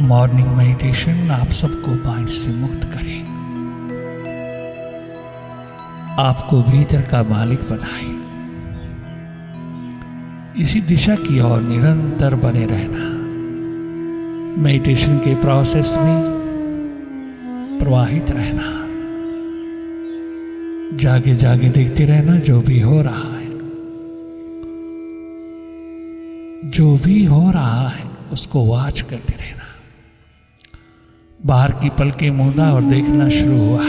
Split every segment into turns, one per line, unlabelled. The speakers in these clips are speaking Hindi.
मॉर्निंग मेडिटेशन आप सबको माइंड से मुक्त करे, आपको भीतर का मालिक बनाए। इसी दिशा की ओर निरंतर बने रहना। मेडिटेशन के प्रोसेस में प्रवाहित रहना, जागे जागे देखते रहना जो भी हो रहा है। जो भी हो रहा है उसको वॉच करते रहना। बाहर की पलकें मूंदा और देखना शुरू हुआ।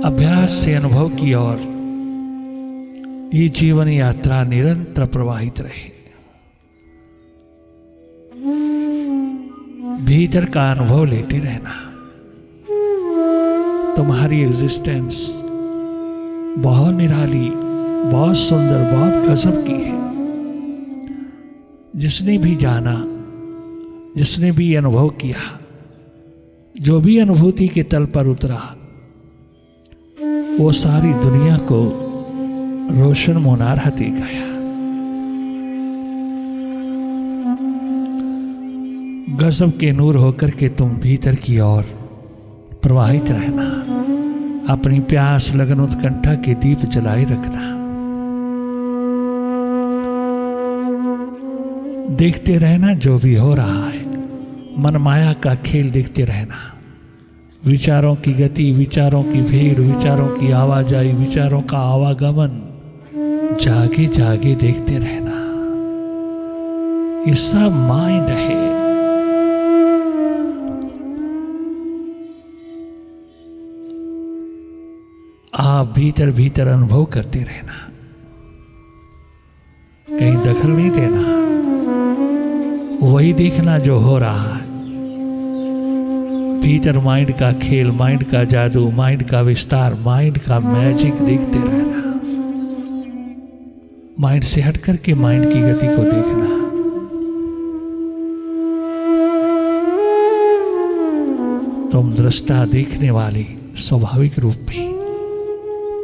अभ्यास से अनुभव की ओर ये जीवन यात्रा निरंतर प्रवाहित रहे। भीतर का अनुभव लेते रहना। तुम्हारी एग्जिस्टेंस बहुत निराली, बहुत सुंदर, बहुत गजब की है। जिसने भी जाना, जिसने भी अनुभव किया, जो भी अनुभूति के तल पर उतरा, वो सारी दुनिया को रोशन मुनारा दे गया। गजब के नूर होकर के तुम भीतर की ओर प्रवाहित रहना। अपनी प्यास, लगन, उत्कंठा के दीप जलाए रखना। देखते रहना जो भी हो रहा है। मन माया का खेल देखते रहना। विचारों की गति, विचारों की भीड़, विचारों की आवाजाही, विचारों का आवागमन जागे जागे देखते रहना। ये सब माइंड है। आप भीतर भीतर अनुभव करते रहना। कहीं दखल नहीं देना। वही देखना जो हो रहा है। भीतर माइंड का खेल, माइंड का जादू, माइंड का विस्तार, माइंड का मैजिक देखते रहना। माइंड से हट करके माइंड की गति को देखना। तुम दृष्टा, देखने वाली, स्वाभाविक रूप में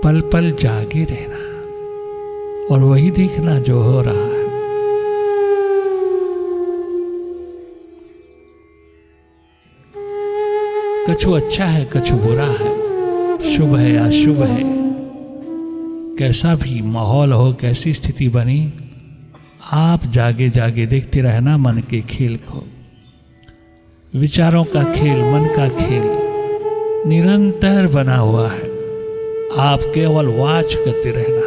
पल पल जागे रहना और वही देखना जो हो रहा है। कछु अच्छा है, कछु बुरा है, शुभ है या अशुभ है। कैसा भी माहौल हो, कैसी स्थिति बनी, आप जागे जागे देखते रहना मन के खेल को। विचारों का खेल, मन का खेल निरंतर बना हुआ है। आप केवल वॉच करते रहना।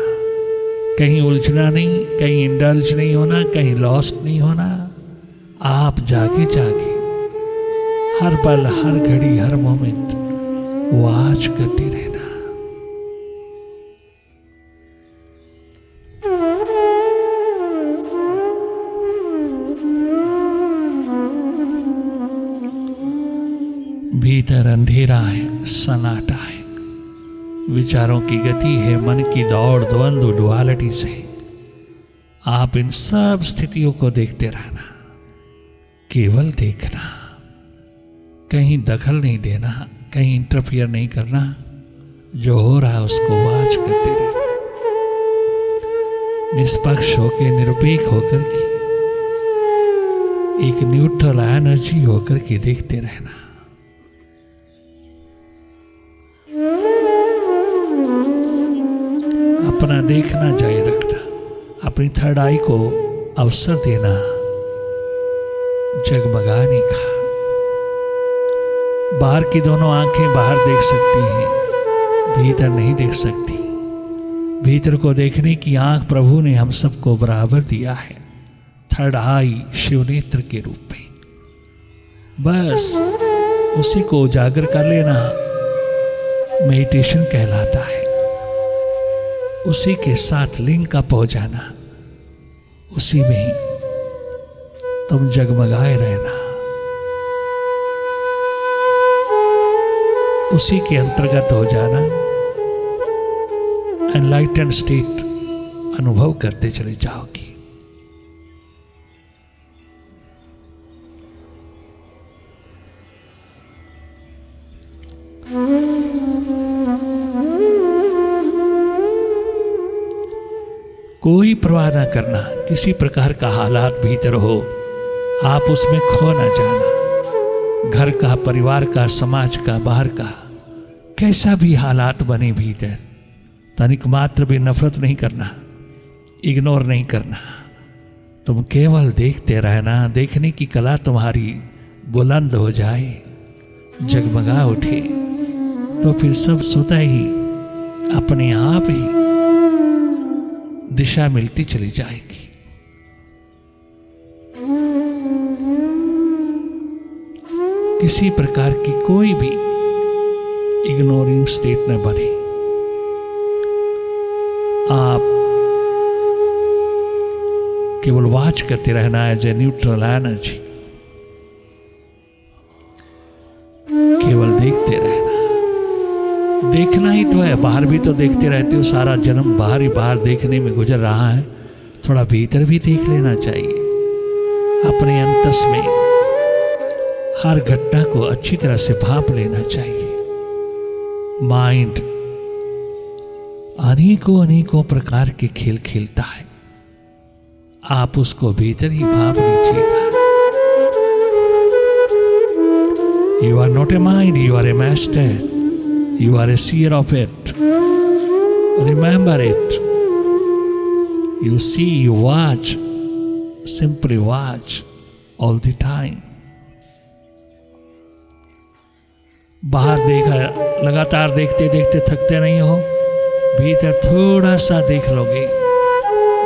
कहीं उलझना नहीं, कहीं इंडल्ज नहीं होना, कहीं लॉस्ट नहीं होना। आप जागे जागे हर पल, हर घड़ी, हर मोमेंट वॉच करते रहना। भीतर अंधेरा है, सन्नाटा है, विचारों की गति है, मन की दौड़, द्वंद्व, डुअलिटी से आप इन सब स्थितियों को देखते रहना। केवल देखना, कहीं दखल नहीं देना, कहीं इंटरफियर नहीं करना। जो हो रहा है उसको वॉच करते रहना। निष्पक्ष होकर, निरपेक्ष होकर के, एक न्यूट्रल एनर्जी होकर के देखते रहना। अपना देखना जारी रखना। अपनी थर्ड आई को अवसर देना जगमगाने का। बाहर की दोनों आंखें बाहर देख सकती हैं, भीतर नहीं देख सकती। भीतर को देखने की आंख प्रभु ने हम सबको बराबर दिया है, थर्ड आई, शिवनेत्र के रूप में। बस उसी को उजागर कर लेना मेडिटेशन कहलाता है। उसी के साथ लिंक अप हो जाना, उसी में ही तुम जगमगाए रहना। उसी के अंतर्गत हो जाना। एनलाइटेंड स्टेट अनुभव करते चले जाओगी। कोई परवाह ना करना, किसी प्रकार का हालात भीतर हो, आप उसमें खो न जाना। घर का, परिवार का, समाज का, बाहर का, कैसा भी हालात बने भीतर, तनिक मात्र भी नफरत नहीं करना, इग्नोर नहीं करना। तुम केवल देखते रहना। देखने की कला तुम्हारी बुलंद हो जाए, जगमगा उठे, तो फिर सब स्वतः ही अपने आप ही दिशा मिलती चली जाएगी। किसी प्रकार की कोई भी इग्नोरिंग स्टेट न बने। आप केवल वॉच करते रहना एज ए न्यूट्रल एनर्जी, केवल देखते रहना। देखना ही तो है, बाहर भी तो देखते रहते हो, सारा जन्म बाहर ही बाहर देखने में गुजर रहा है, थोड़ा भीतर भी देख लेना चाहिए। अपने अंतस में हर घटना को अच्छी तरह से भांप लेना चाहिए। माइंड अनेकों अनेकों प्रकार के खेल खेलता है, आप उसको भीतर ही भांप लीजिएगा। You are not a mind, you are a master, you are a seer of it, remember it. You see, you watch, simply watch all the time. बाहर देखा, लगातार देखते देखते थकते नहीं हो, भीतर थोड़ा सा देख लोगे,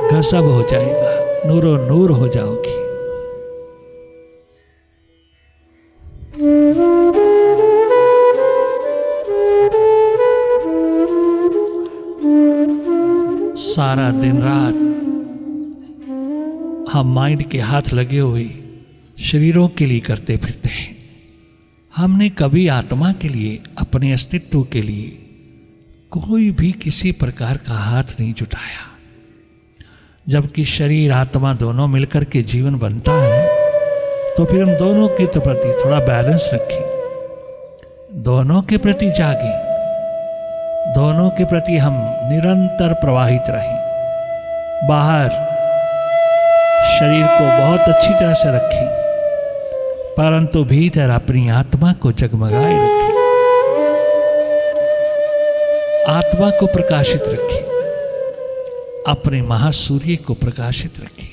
गजब हो जाएगा, नूरो नूर हो जाओगी। सारा दिन रात हम माइंड के हाथ लगे हुए शरीरों के लिए करते फिरते हैं। हमने कभी आत्मा के लिए, अपने अस्तित्व के लिए कोई भी किसी प्रकार का हाथ नहीं जुटाया। जबकि शरीर आत्मा दोनों मिलकर के जीवन बनता है, तो फिर हम दोनों के प्रति थोड़ा बैलेंस रखें, दोनों के प्रति जागें, दोनों के प्रति हम निरंतर प्रवाहित रहें। बाहर शरीर को बहुत अच्छी तरह से रखें, परंतु भीतर अपनी आत्मा को जगमगाए रखें, आत्मा को प्रकाशित रखें, अपने महासूर्य को प्रकाशित रखें।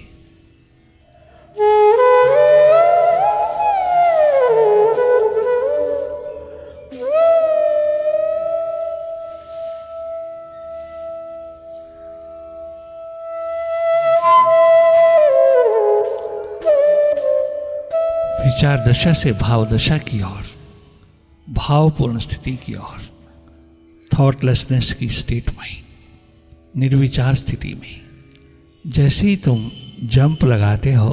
विचार दशा से भाव दशा की ओर, भावपूर्ण स्थिति की ओर, थॉटलेसनेस की स्टेट में, निर्विचार स्थिति में। जैसे ही तुम जंप लगाते हो,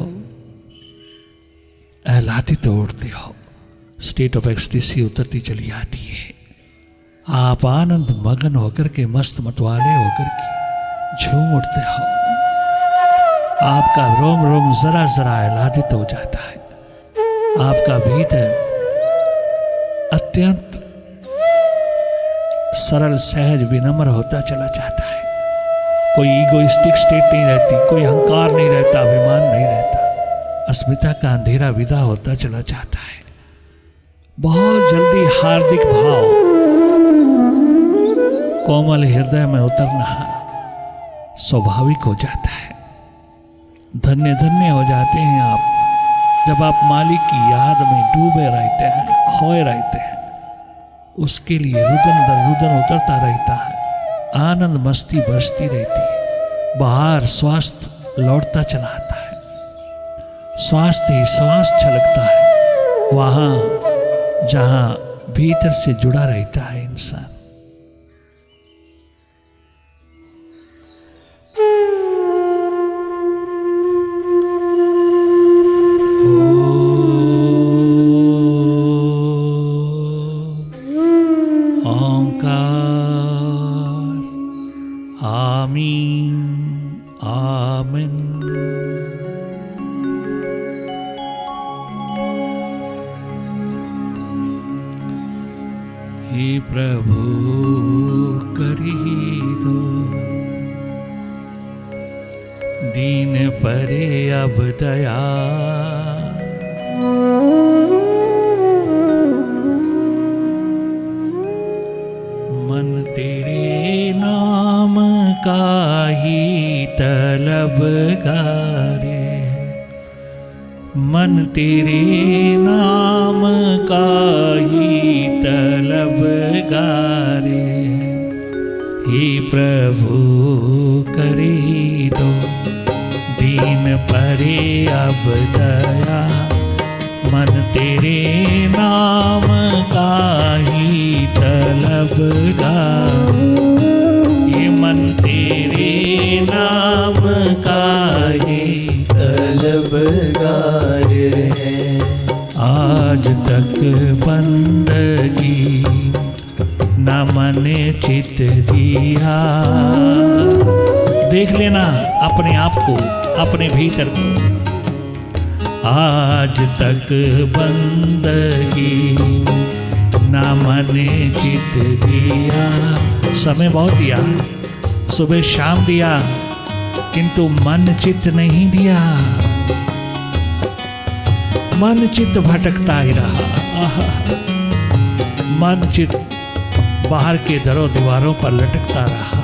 आह्लादित उड़ते हो, स्टेट ऑफ एक्सटेसी उतरती चली आती है। आप आनंद मगन होकर के, मस्त मतवाले होकर के झूम उठते हो। आपका रोम रोम जरा जरा आह्लादित हो जाता है। आपका भीतर अत्यंत सरल, सहज, विनम्र होता चला जाता है। कोई ईगोइस्टिक स्टेट नहीं रहती, कोई अहंकार नहीं रहता, अभिमान नहीं रहता। अस्मिता का अंधेरा विदा होता चला जाता है। बहुत जल्दी हार्दिक भाव कोमल हृदय में उतरना स्वाभाविक हो जाता है। धन्य धन्य हो जाते हैं आप जब आप मालिक की याद में डूबे रहते हैं, खोए रहते हैं। उसके लिए रुदन दर रुदन उतरता रहता है, आनंद मस्ती बरसती रहती है। बाहर स्वास्थ्य लौटता चला आता है, स्वास्थ्य ही स्वास्थ्य छलकता है वहाँ जहाँ भीतर से जुड़ा रहता है इंसान। दया मन तेरे नाम का ही तलबगारे, मन तेरे नाम का ही तलबगारे। हे प्रभु करे दो दीन परे अब दया, मन तेरे नाम का ही तलबगार। ये मन तेरे नाम का ही
तलबगार है।
आज तक बंदगी न मन चित दिया। देख लेना अपने आप को, अपने भीतर को। आज तक बंदगी ना मन चित दिया। समय बहुत दिया, सुबह शाम दिया, किंतु मन चित नहीं दिया। मन चित भटकता ही रहा। मन चित बाहर के दरों दीवारों पर लटकता रहा।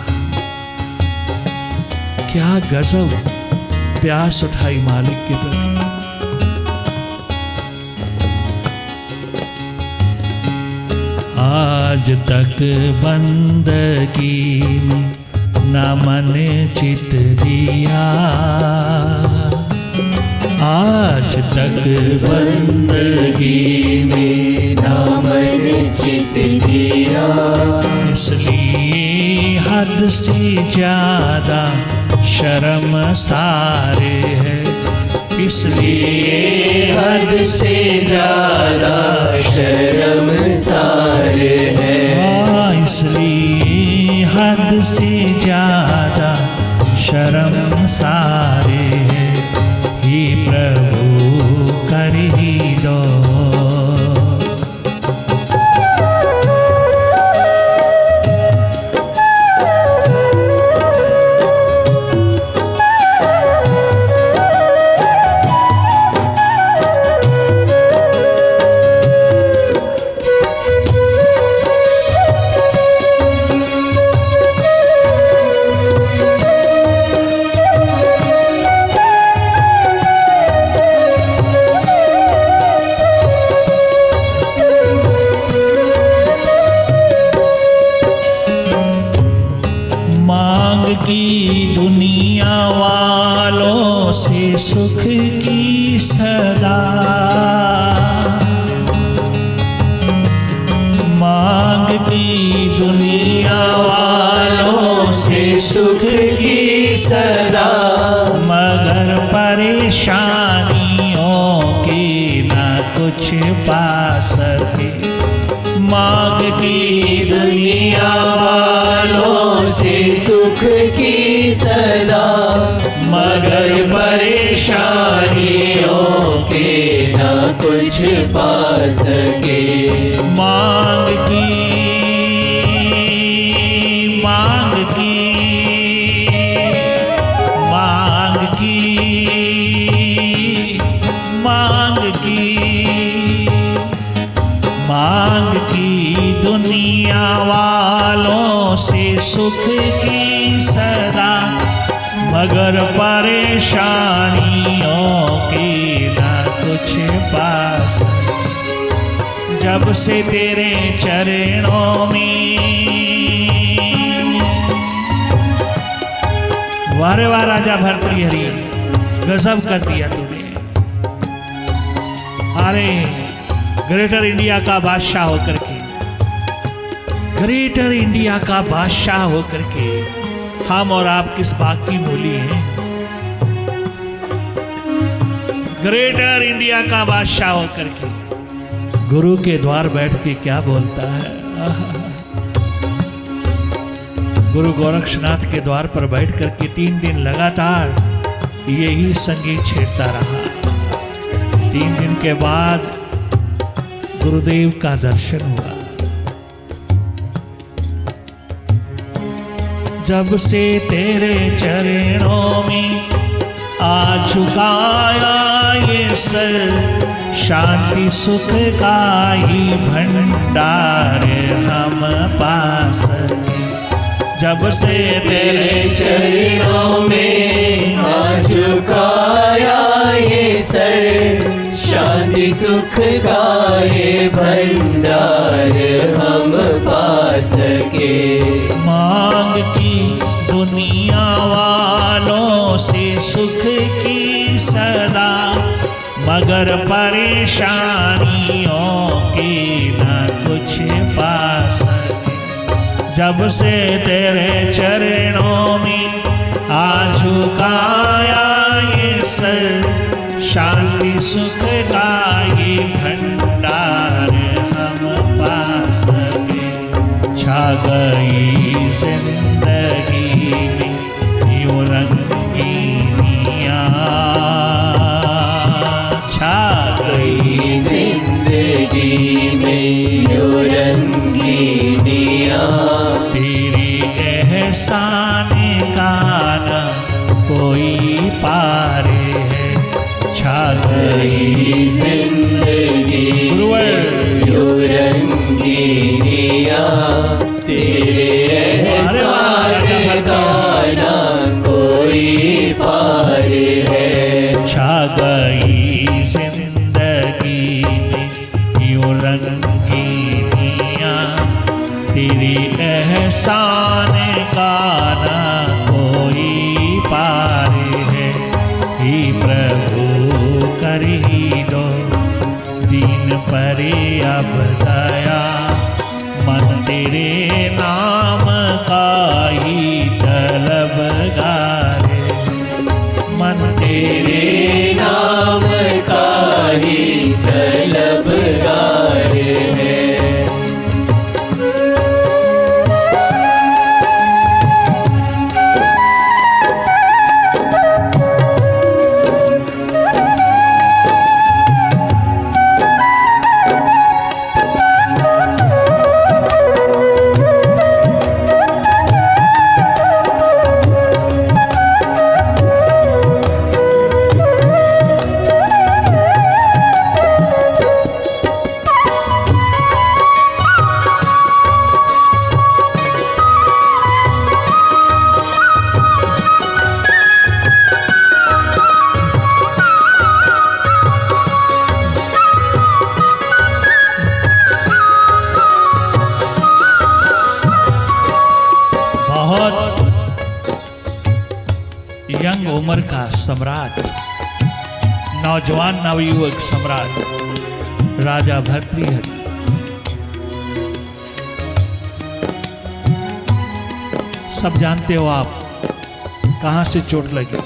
क्या गजब प्यास उठाई मालिक के प्रति। आज तक बंदगी में न मन चित दिया। आज तक बंदगी में न मन चित दिया। इसलिए हद से ज्यादा शर्म सारे है। इसलिए
हद से ज्यादा शर्म सारे है।
इसलिए हद से ज्यादा शर्म सारे है। हे प्रभु कर ही दो। की दुनिया वालों से सुख की सदा मांग की दुनिया वालों से सुख की सदा। मगर परेशानियों की ना कुछ पा सके। मांग की दुनिया वालों से
सुख की सदा। मगर परेशानियों के न कुछ पा सके।
मांग की मांग की मांग की मांग की मांग की दुनिया वालों से सुख की सदा। मगर परेशानियों की ना कुछ पास। जब से तेरे चरणों में वारे वार राजा भर्तृहरि गजब कर दिया तूने। अरे ग्रेटर इंडिया का बादशाह होकर के, ग्रेटर इंडिया का बादशाह होकर के हम और आप किस बात की मूली हैं। ग्रेटर इंडिया का बादशाह होकर के गुरु के द्वार बैठ के क्या बोलता है। गुरु गोरक्षनाथ के द्वार पर बैठ कर के 3 दिन लगातार यही संगीत छेड़ता रहा। 3 दिन के बाद गुरुदेव का दर्शन हुआ। जब से तेरे चरणों में आ झुकाया ये सर, शांति सुख का ही भंडार हम पा सके। जब से तेरे
चरणों में आ झुकाया ये सर, शांति सुख का ये भंडार हम पा सके।
मांग की दुनिया वालों से सुख की सदा, मगर परेशानियों की न कुछ पा सके। जब से तेरे चरणों में आ झुकाया ये सर, शांति सुख का ये भंडार हम पा सके। छा गई जिंदगी में यूं रंगीनियाँ, छा
गई जिंदगी में यूं रंगीनियाँ,
तेरी एहसान का न कोई पारे है। छा
गई जिंदगी में यूं रंगीनियाँ, तेरे एहसान का न कोई पार है।
छा गई जिंदगी में यूं रंगीनियाँ, तेरी एहसान का न कोई पार है। हे प्रभु कर ही दो दीन पर अब दया, मन तेरे नाम का ही तलबगार है। मन
तेरे नाम का ही तलबगार है।
यंग उम्र का सम्राट, नौजवान नवयुवक सम्राट राजा भर्तृहरि, सब जानते हो आप कहाँ से चोट लगी।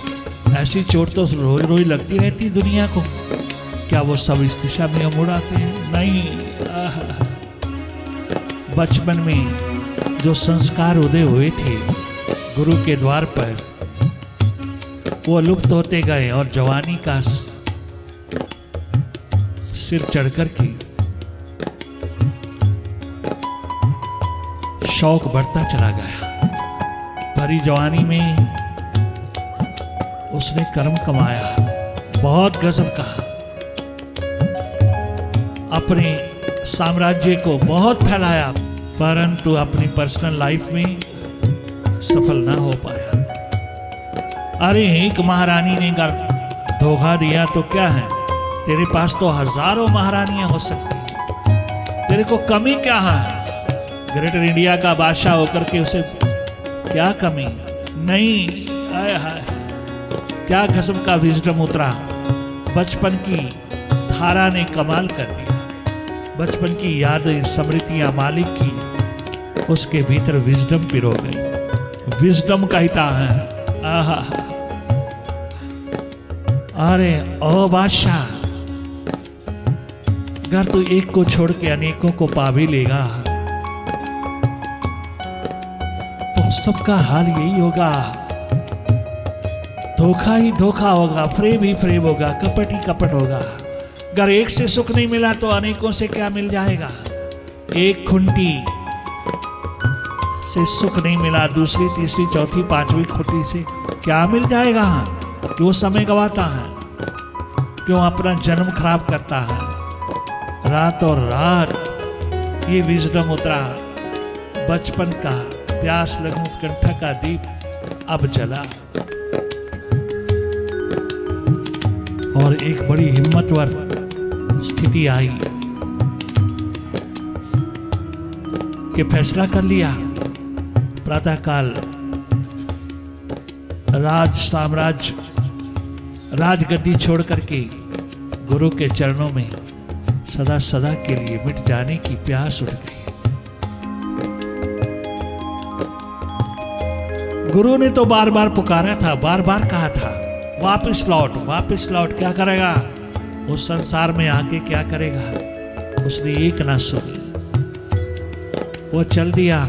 ऐसी चोट तो रोज रोज लगती रहती दुनिया को, क्या वो सब इस दिशा में हम उड़ाते हैं? नहीं। बचपन में जो संस्कार उदय हुए थे गुरु के द्वार पर, वो लुप्त होते गए और जवानी का सिर चढ़कर के शौक बढ़ता चला गया। भरी जवानी में उसने कर्म कमाया, बहुत गजब का, अपने साम्राज्य को बहुत फैलाया, परंतु अपनी पर्सनल लाइफ में सफल ना हो पाया। अरे एक महारानी ने धोखा दिया तो क्या है, तेरे पास तो हजारों महारानियां हो सकती हैं, तेरे को कमी क्या है? ग्रेटर इंडिया का बादशाह होकर के उसे क्या कमी? नहीं। आय हाय, क्या गजब का विजडम उतरा। बचपन की धारा ने कमाल कर दिया। बचपन की यादें, स्मृतियां मालिक की, उसके भीतर विजडम पिरो गई। विजडम कहता है आहा। अरे ओ बादशाह, अगर तू एक को छोड़ के अनेकों को पा भी लेगा तो सबका हाल यही होगा। धोखा ही धोखा होगा, फ्रेब ही फ्रेब होगा, कपट ही कपट होगा। अगर एक से सुख नहीं मिला तो अनेकों से क्या मिल जाएगा? एक खुंटी से सुख नहीं मिला, दूसरी तीसरी चौथी पांचवी खुंटी से क्या मिल जाएगा? कि वो समय गवाता है। क्यों अपना जन्म खराब करता है। रात और रात ये विजडम उतरा, बचपन का प्यास लगन उत्कंठा का दीप अब जला। और एक बड़ी हिम्मतवर स्थिति आई कि फैसला कर लिया, प्रातःकाल राज साम्राज्य राजगद्दी छोड़ करके गुरु के चरणों में सदा सदा के लिए मिट जाने की प्यास उठ गई। गुरु ने तो बार बार पुकारा था, बार बार कहा था वापस लौट, वापस लौट। क्या करेगा उस संसार में आके, क्या करेगा? उसने एक ना सुनी, वो चल दिया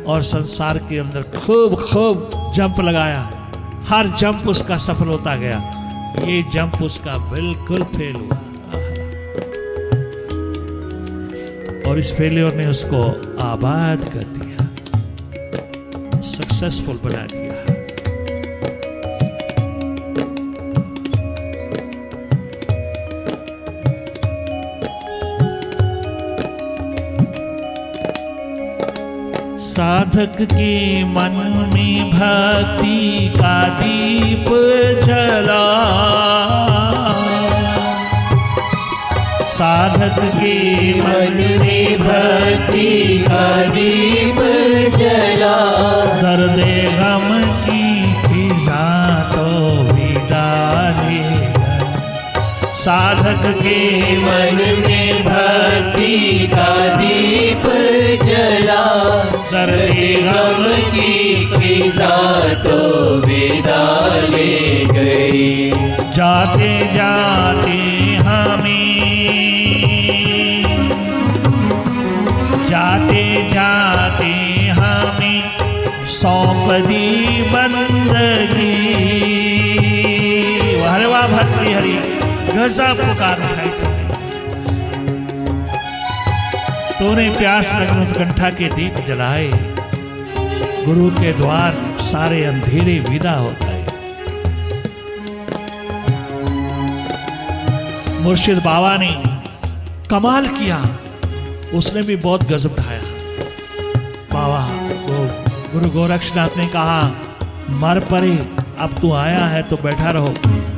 और संसार के अंदर खूब खूब जंप लगाया। हर जंप उसका सफल होता गया, ये जंप उसका बिल्कुल फेल हुआ। और इस फेलियर ने उसको आबाद कर दिया, सक्सेसफुल बना दिया। साधक के मन में भक्ति का दीप जला, साधक के
मन में भक्ति का दीप जला।
दर्द गम की खिजा तो विदा लेगा। साधक के
मन में भक्ति का दीप जला।
दर्द
गम की खिजा तो विदा ले गई।
जाते जाते हमें, जाते जाते हमें सौंप दी बंदगी। हरे वाह भर्तृहरि, गजब पुकार उठाई तूने प्यास लगन उत्कंठा के दीप जलाए। गुरु के द्वार सारे अंधेरे विदा हो गए। मुर्शिद बाबा ने कमाल किया, उसने भी बहुत गजब ढाया। बाबा गुरु गोरक्षनाथ ने कहा, मर पड़े, अब तू आया है तो बैठा रहो,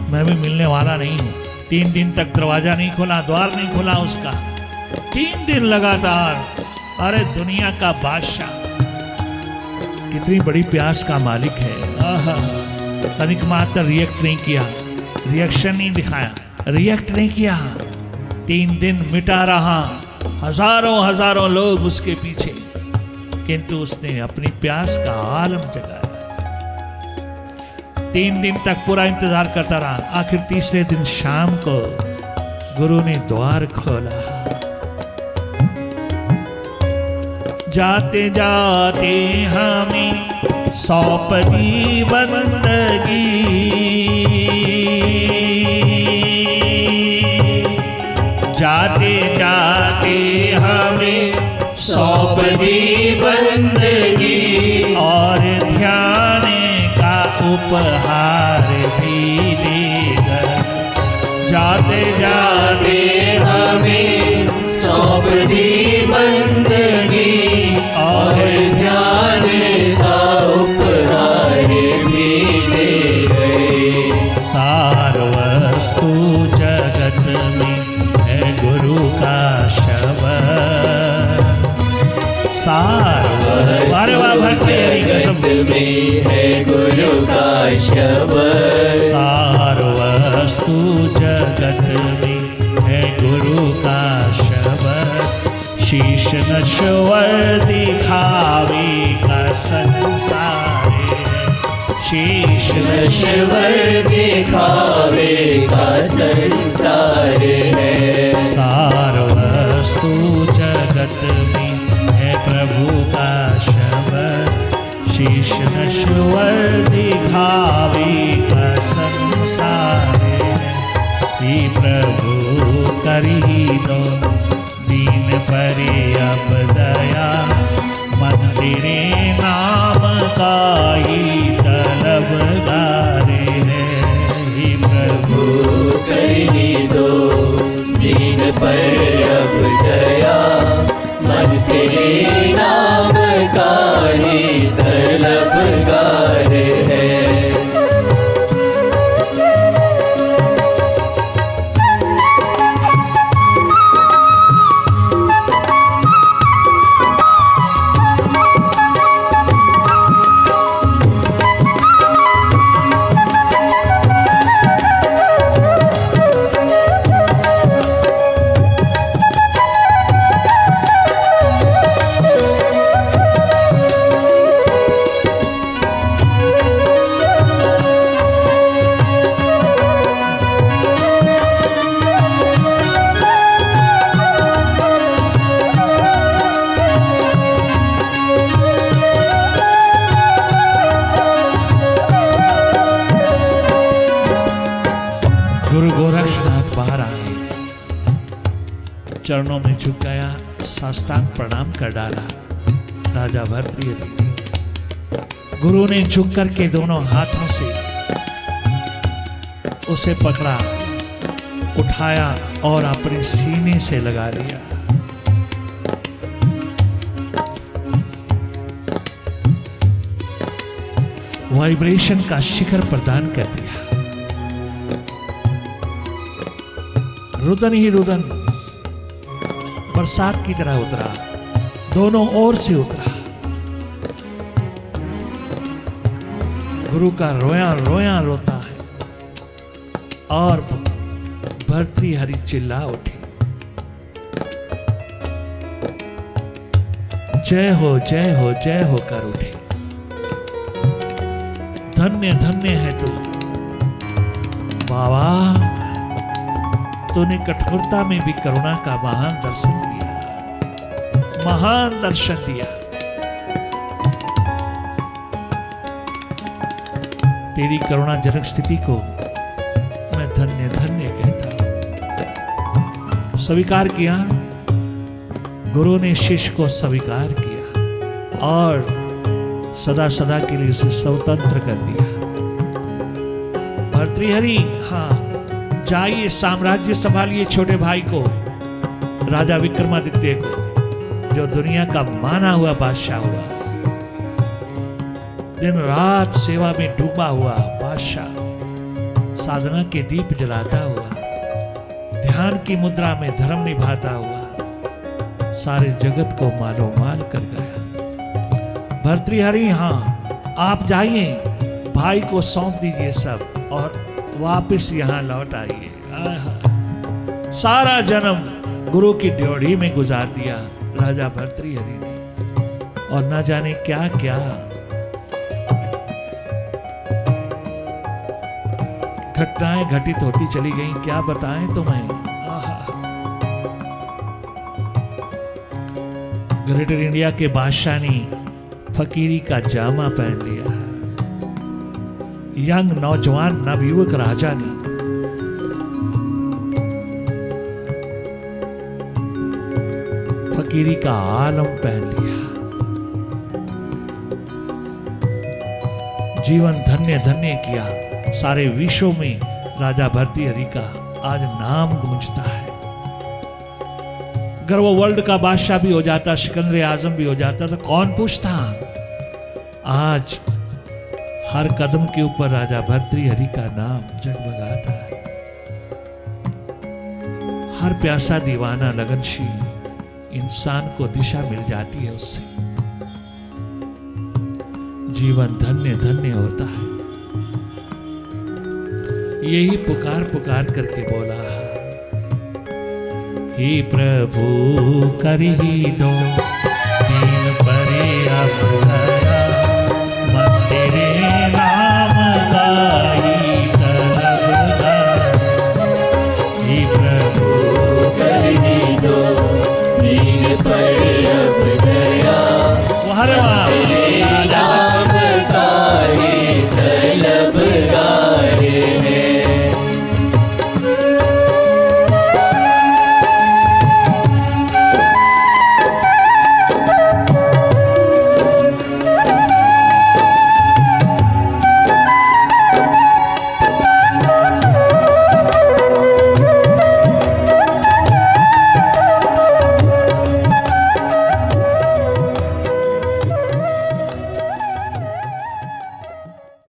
मैं भी मिलने वाला नहीं हूं। 3 दिन तक दरवाजा नहीं खोला, द्वार नहीं खोला उसका। 3 दिन लगातार। अरे दुनिया का बादशाह कितनी बड़ी प्यास का मालिक है। आहा, तनिक मात्र रिएक्ट नहीं किया, रिएक्शन नहीं दिखाया, रिएक्ट नहीं किया। 3 दिन मिटा रहा, हजारों हजारों लोग उसके पीछे, किंतु उसने अपनी प्यास का आलम जगाया। 3 दिन तक पूरा इंतजार करता रहा। आखिर तीसरे दिन शाम को गुरु ने द्वार खोला। जाते जाते हमें सौंप दी बंदगी। जाते जाते हमें
सौंप दी बंदगी।
और ध्यान का उपहार भी देगा। जाते
जाते हमें सौंप दी बंदगी। और ध्यान का उपहार भी दे गए।
सार वस्तु जगत में है गुरु का शब्द। सार
जगत में है गुरु का शब्द।
सार वस्तु जगत में है गुरु का शब्द। शीश नश्वर दिखावे का संसार है। शीश
नश्वर दिखावे का संसार है।
सार वस्तु जगत में है प्रभु का शब्द। शीश नश्वर दिखावे का संसार है। हे प्रभु करी दो दीन परे अब दया। मन तेरे नाम का ही तलबगार है। हे प्रभु
करी
चरणों में झुक गया, साष्टांग प्रणाम कर डाला। राजा भर्तृहरि ने, गुरु ने झुक करके दोनों हाथों से उसे पकड़ा, उठाया और अपने सीने से लगा लिया। वाइब्रेशन का शिखर प्रदान कर दिया। रुदन ही रुदन बरसात की तरह उतरा, दोनों ओर से उतरा। गुरु का रोया रोया रोता है और भर्तृहरि चिल्ला उठे, जय हो जय हो जय हो कर उठे। धन्य धन्य है तू बाबा, तूने कठोरता में भी करुणा का महान दर्शन दिया, महान दर्शन दिया। तेरी करुणाजनक स्थिति को मैं धन्य धन्य कहता हूं। स्वीकार किया, गुरु ने शिष्य को स्वीकार किया और सदा सदा के लिए उसे स्वतंत्र कर दिया। भर्तृहरि, हाँ जाइए साम्राज्य संभालिए छोटे भाई को, राजा विक्रमादित्य को, जो दुनिया का माना हुआ बादशाह हुआ, दिन रात सेवा में डूबा हुआ बादशाह, साधना के दीप जलाता हुआ, ध्यान की मुद्रा में धर्म निभाता हुआ, सारे जगत को मालो माल कर गया। भर्तृहरि, हाँ आप जाइए, भाई को सौंप दीजिए सब और वापस यहाँ लौट आइए। सारा जन्म गुरु की ड्योढ़ी में गुजार दिया राजा भर्तृहरि ने, और न जाने क्या क्या घटनाएं घटित होती चली गईं, क्या बताएं तुम्हें। ग्रेटर इंडिया के बादशाह ने फकीरी का जामा पहन लिया। यंग नौजवान नवयुवक राजा ने फकीरी का आलम पहन लिया। जीवन धन्य धन्य किया। सारे विश्व में राजा भर्तृहरि का आज नाम गूंजता है। अगर वो वर्ल्ड का बादशाह भी हो जाता, सिकंदर आजम भी हो जाता, तो कौन पूछता। आज हर कदम के ऊपर राजा भर्तृहरि का नाम जगमगाता है। हर प्यासा दीवाना लगनशील इंसान को दिशा मिल जाती है उससे। जीवन धन्य धन्य होता है। यही पुकार पुकार करके बोला, हे प्रभु करहि दो